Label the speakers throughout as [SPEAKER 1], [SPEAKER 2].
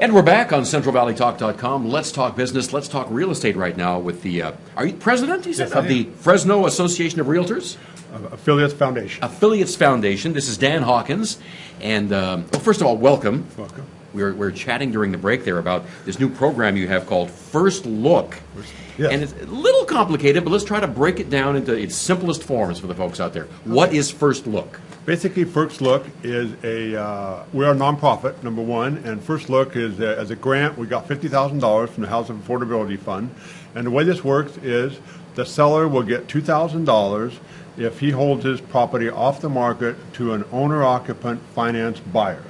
[SPEAKER 1] And we're back on CentralValleyTalk.com. Let's talk business. Let's talk real estate right now with the, are you president, you said,
[SPEAKER 2] Yes,
[SPEAKER 1] of the Fresno Association of Realtors?
[SPEAKER 2] Affiliates Foundation.
[SPEAKER 1] Affiliates Foundation. This is Dan Hawkins. And, well, first of all, welcome.
[SPEAKER 2] Welcome.
[SPEAKER 1] We're chatting during the break there about this new program you have called First Look.
[SPEAKER 2] Yes.
[SPEAKER 1] And it's a little complicated, but let's try to break it down into its simplest forms for the folks out there. What is First Look?
[SPEAKER 2] Basically, First Look is we're a nonprofit, number one, and First Look is, as a grant, we got $50,000 from the Housing Affordability Fund. And the way this works is the seller will get $2,000 if he holds his property off the market to an owner-occupant finance buyer.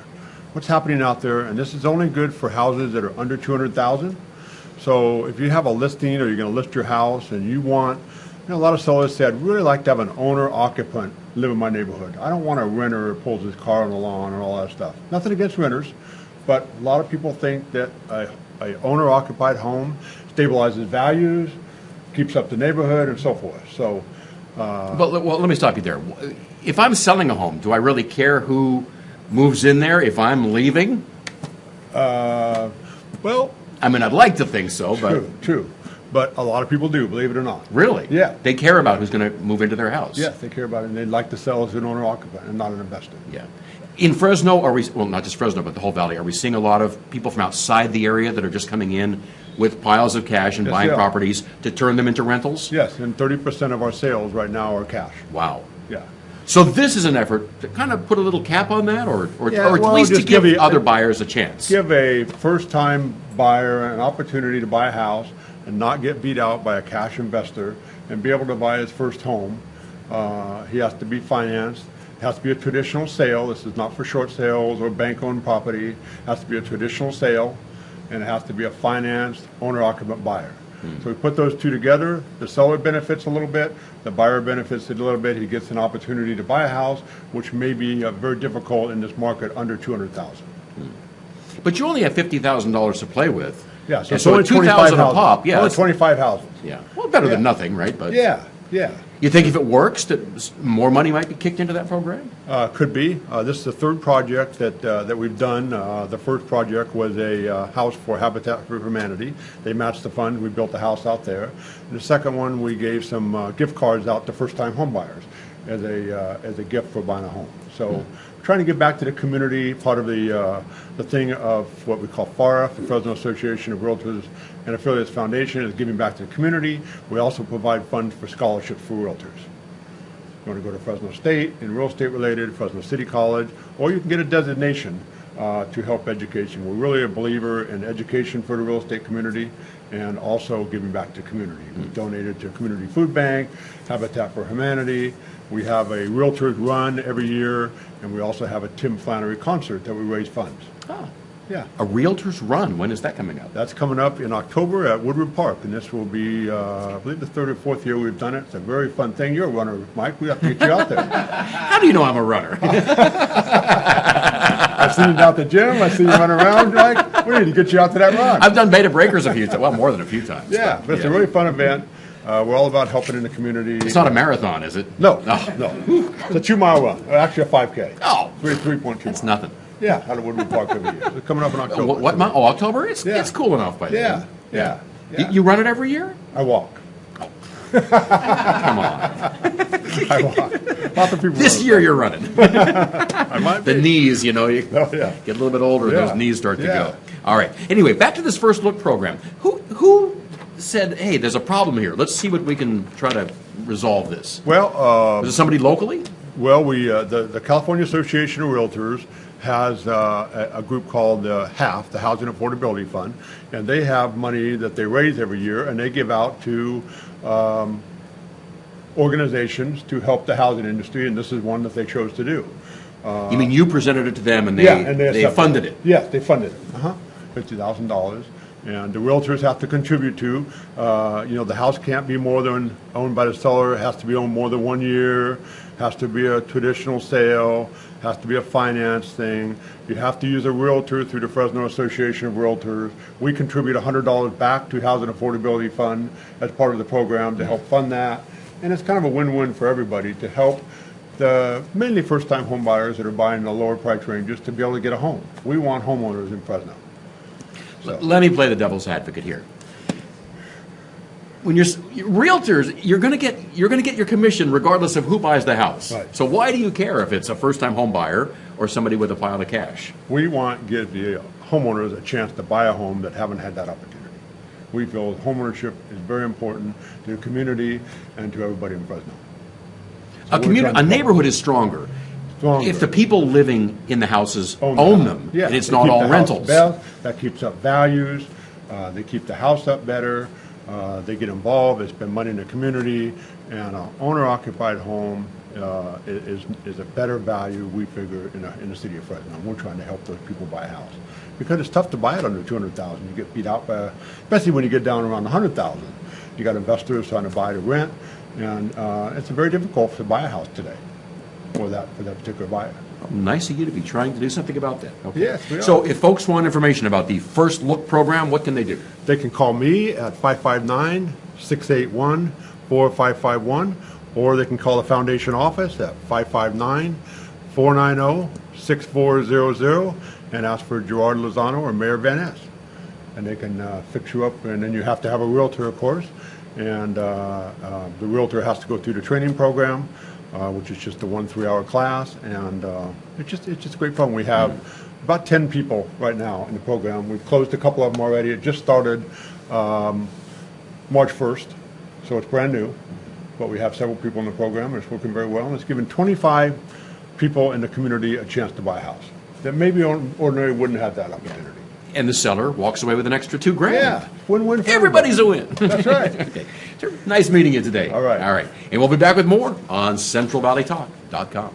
[SPEAKER 2] What's happening out there, and this is only good for houses that are under $200,000. So if you have a listing or you're going to list your house and you want, a lot of sellers say, I'd really like to have an owner-occupant live in my neighborhood. I don't want a renter who pulls his car on the lawn and all that stuff. Nothing against renters, but a lot of people think that a owner-occupied home stabilizes values, keeps up the neighborhood, and so forth. So,
[SPEAKER 1] well, let me stop you there. If I'm selling a home, do I really care who moves in there if I'm leaving?
[SPEAKER 2] Well,
[SPEAKER 1] I mean, I'd like to think so, but...
[SPEAKER 2] True. But a lot of people do, believe it or not.
[SPEAKER 1] Really?
[SPEAKER 2] Yeah.
[SPEAKER 1] They care about who's going to move into their house.
[SPEAKER 2] Yes, they care about it, and they'd like to sell as an owner-occupant and not an investor.
[SPEAKER 1] Yeah. In Fresno, are we, well, not just Fresno, but the whole valley, are we seeing a lot of people from outside the area that are just coming in with piles of cash and buying properties to turn them into rentals?
[SPEAKER 2] Yes, and 30% of our sales right now are cash.
[SPEAKER 1] Wow.
[SPEAKER 2] Yeah.
[SPEAKER 1] So this is an effort to kind of put a little cap on that, or
[SPEAKER 2] Yeah,
[SPEAKER 1] at
[SPEAKER 2] well,
[SPEAKER 1] least to
[SPEAKER 2] just
[SPEAKER 1] give
[SPEAKER 2] give
[SPEAKER 1] other buyers a chance?
[SPEAKER 2] Give a first-time buyer an opportunity to buy a house and not get beat out by a cash investor and be able to buy his first home. He has to be financed. It has to be a traditional sale. This is not for short sales or bank-owned property. It has to be a traditional sale, and it has to be a financed owner-occupant buyer. So we put those two together. The seller benefits a little bit. The buyer benefits a little bit. He gets an opportunity to buy a house, which may be very difficult in this market under $200,000.
[SPEAKER 1] But you only have $50,000 to play with.
[SPEAKER 2] Yeah, so
[SPEAKER 1] And
[SPEAKER 2] it's only
[SPEAKER 1] 2,000 a
[SPEAKER 2] houses.
[SPEAKER 1] pop. Yeah,
[SPEAKER 2] Only
[SPEAKER 1] that's-
[SPEAKER 2] 25 houses.
[SPEAKER 1] yeah. Well, better than
[SPEAKER 2] Yeah.
[SPEAKER 1] nothing, right? But
[SPEAKER 2] Yeah, yeah.
[SPEAKER 1] you think if it works, that more money might be kicked into that program?
[SPEAKER 2] Could be. This is the third project that we've done. The first project was a house for Habitat for Humanity. They matched the fund. We built a house out there. And the second one, we gave some gift cards out to first-time home buyers as a gift for buying a home. So trying to give back to the community, part of the thing of what we call FARA, the Fresno Association of Realtors and Affiliates Foundation, is giving back to the community. We also provide funds for scholarships for realtors. You want to go to Fresno State in real estate related, Fresno City College, or you can get a designation to help education. We're really a believer in education for the real estate community and also giving back to community. We've donated to Community Food Bank, Habitat for Humanity. We have a Realtors Run every year, and we also have a Tim Flannery concert that we raise funds.
[SPEAKER 1] Oh.
[SPEAKER 2] Yeah.
[SPEAKER 1] A Realtors Run. When is that coming up?
[SPEAKER 2] That's coming up in October at Woodward Park, and this will be, I believe, the third or fourth year we've done it. It's a very fun thing. You're a runner, Mike. We have to get you out there.
[SPEAKER 1] How do you know I'm a runner?
[SPEAKER 2] I've seen you down at the gym. I see you running around, Mike. We need to get you out to that run.
[SPEAKER 1] I've done Beta Breakers a few times. Well, more than a few times.
[SPEAKER 2] Yeah, but it's a really fun event. We're all about helping in the community.
[SPEAKER 1] It's not a marathon, is it?
[SPEAKER 2] No,
[SPEAKER 1] Oh.
[SPEAKER 2] no. It's a 2-mile run. Actually, a 5K.
[SPEAKER 1] Oh.
[SPEAKER 2] 3.2
[SPEAKER 1] That's
[SPEAKER 2] miles.
[SPEAKER 1] nothing.
[SPEAKER 2] Yeah, out of Woodward Park every year. It's coming up in October.
[SPEAKER 1] What month? Oh, October? It's
[SPEAKER 2] Yeah.
[SPEAKER 1] cool enough by then.
[SPEAKER 2] Yeah.
[SPEAKER 1] You run it every year?
[SPEAKER 2] I walk.
[SPEAKER 1] Come on.
[SPEAKER 2] I walk. Lots of people.
[SPEAKER 1] This
[SPEAKER 2] run.
[SPEAKER 1] year you're running.
[SPEAKER 2] I might
[SPEAKER 1] The
[SPEAKER 2] be.
[SPEAKER 1] knees, you know, you
[SPEAKER 2] Oh, yeah.
[SPEAKER 1] get a little bit older and
[SPEAKER 2] Yeah.
[SPEAKER 1] those knees start to
[SPEAKER 2] Yeah.
[SPEAKER 1] go. All right. Anyway, back to this First Look program. Who said, hey, there's a problem here. Let's see what we can try to resolve this.
[SPEAKER 2] Well,
[SPEAKER 1] Was it somebody locally?
[SPEAKER 2] we the California Association of Realtors has a group called HAF, the Housing Affordability Fund, and they have money that they raise every year, and they give out to organizations to help the housing industry, and this is one that they chose to do.
[SPEAKER 1] You mean you presented it to them and they,
[SPEAKER 2] and
[SPEAKER 1] they
[SPEAKER 2] accepted
[SPEAKER 1] funded it?
[SPEAKER 2] Yes, they funded it. $50,000. And the realtors have to contribute to, the house can't be more than owned by the seller. It has to be owned more than 1 year. Has to be a traditional sale. Has to be a finance thing. You have to use a realtor through the Fresno Association of Realtors. We contribute $100 back to Housing Affordability Fund as part of the program to help fund that. And it's kind of a win-win for everybody to help the mainly first-time home buyers that are buying in the lower price ranges to be able to get a home. We want homeowners in Fresno. So.
[SPEAKER 1] Let me play the devil's advocate here. When you're realtors, you're going to get your commission regardless of who buys the house.
[SPEAKER 2] Right.
[SPEAKER 1] So why do you care if it's a first-time home buyer or somebody with a pile of cash?
[SPEAKER 2] We want to give the homeowners a chance to buy a home that haven't had that opportunity. We feel homeownership is very important to the community and to everybody in Fresno. So
[SPEAKER 1] A neighborhood is stronger if the people living in the houses own them,
[SPEAKER 2] yeah,
[SPEAKER 1] and it's not all rentals.
[SPEAKER 2] That keeps up values. They keep the house up better. They get involved. They spend money in the community, and an owner-occupied home is a better value, we figure, in the city of Fresno. We're trying to help those people buy a house because it's tough to buy it under $200,000. You get beat out by, especially when you get down around $100,000. You got investors trying to buy to rent, and it's very difficult to buy a house today for that particular buyer.
[SPEAKER 1] Nice of you to be trying to do something about that. Okay.
[SPEAKER 2] Yes, we are.
[SPEAKER 1] So if folks want information about the First Look program, what can they do?
[SPEAKER 2] They can call me at 559-681-4551, or they can call the foundation office at 559-490-6400 and ask for Gerard Lozano or Mayor Van Ness. And they can fix you up, and then you have to have a realtor, of course, and the realtor has to go through the training program, which is just a 1 3-hour class, and it's just great fun. We have about 10 people right now in the program. We've closed a couple of them already. It just started March 1st, so it's brand new, but we have several people in the program, and it's working very well, and it's given 25 people in the community a chance to buy a house that maybe ordinarily wouldn't have that opportunity.
[SPEAKER 1] And the seller walks away with an extra $2,000.
[SPEAKER 2] Yeah, win-win for
[SPEAKER 1] Everybody's a win.
[SPEAKER 2] That's right.
[SPEAKER 1] Okay. Nice meeting you today.
[SPEAKER 2] All right.
[SPEAKER 1] All right. And we'll be back with more on CentralValleyTalk.com.